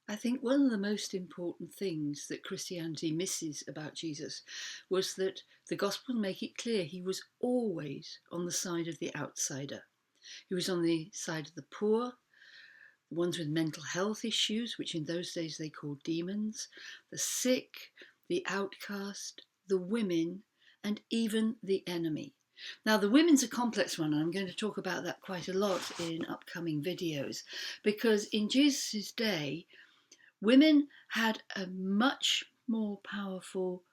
I think one of the most important things that Christianity misses about Jesus was that the Gospels make it clear he was always on the side of the outsider. He was on the side of the poor, the ones with mental health issues, which in those days they called demons, the sick, the outcast, the women, and even the enemy. Now, the women's a complex one, and I'm going to talk about that quite a lot in upcoming videos, because in Jesus' day, women had a much more powerful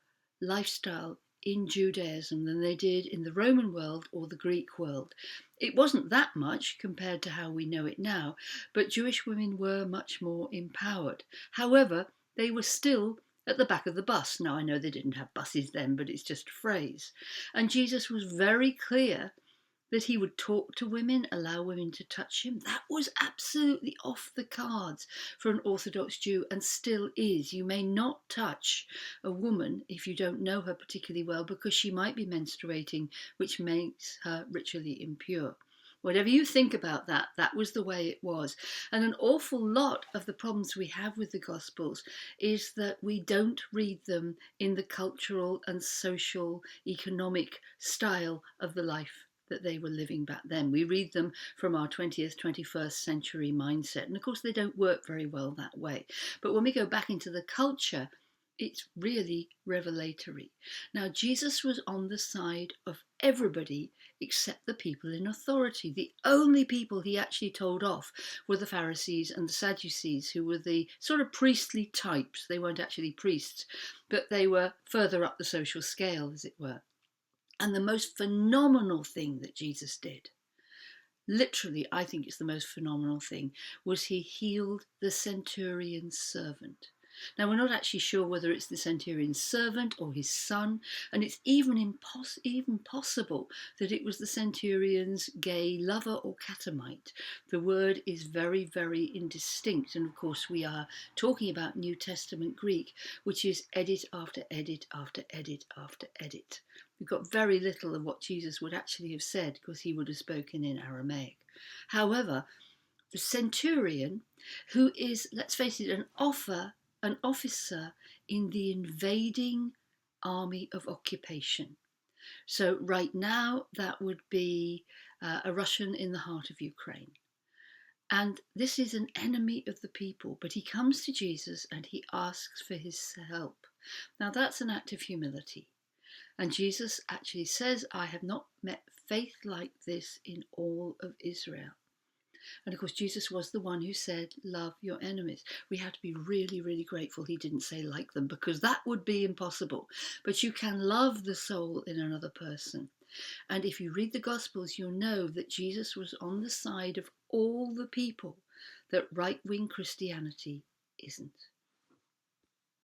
lifestyle in Judaism than they did in the Roman world or the Greek world. It wasn't that much compared to how we know it now, but Jewish women were much more empowered. However, they were still at the back of the bus. Now, I know they didn't have buses then, but it's just a phrase. And Jesus was very clear that he would talk to women, allow women to touch him. That was absolutely off the cards for an Orthodox Jew and still is. You may not touch a woman if you don't know her particularly well because she might be menstruating, which makes her ritually impure. Whatever you think about that, that was the way it was. And an awful lot of the problems we have with the Gospels is that we don't read them in the cultural and social, economic style of the life that they were living back then. We read them from our 20th, 21st century mindset. And of course, they don't work very well that way. But when we go back into the culture, it's really revelatory. Now, Jesus was on the side of everybody except the people in authority. The only people he actually told off were the Pharisees and the Sadducees, who were the sort of priestly types. They weren't actually priests, but they were further up the social scale, as it were. And the most phenomenal thing that Jesus did, literally, I think it's the most phenomenal thing, was he healed the centurion's servant. Now, we're not actually sure whether it's the centurion's servant or his son, and it's even possible that it was the centurion's gay lover or catamite. The word is very, very indistinct, and of course we are talking about New Testament Greek, which is edit after edit after edit after edit. We've got very little of what Jesus would actually have said because he would have spoken in Aramaic. However, the centurion, who is, let's face it, an officer in the invading army of occupation. So right now that would be a Russian in the heart of Ukraine. And this is an enemy of the people, but he comes to Jesus and he asks for his help. Now that's an act of humility. And Jesus actually says, I have not met faith like this in all of Israel. And of course, Jesus was the one who said, love your enemies. We have to be really, really grateful he didn't say like them, because that would be impossible. But you can love the soul in another person. And if you read the Gospels, you'll know that Jesus was on the side of all the people that right-wing Christianity isn't.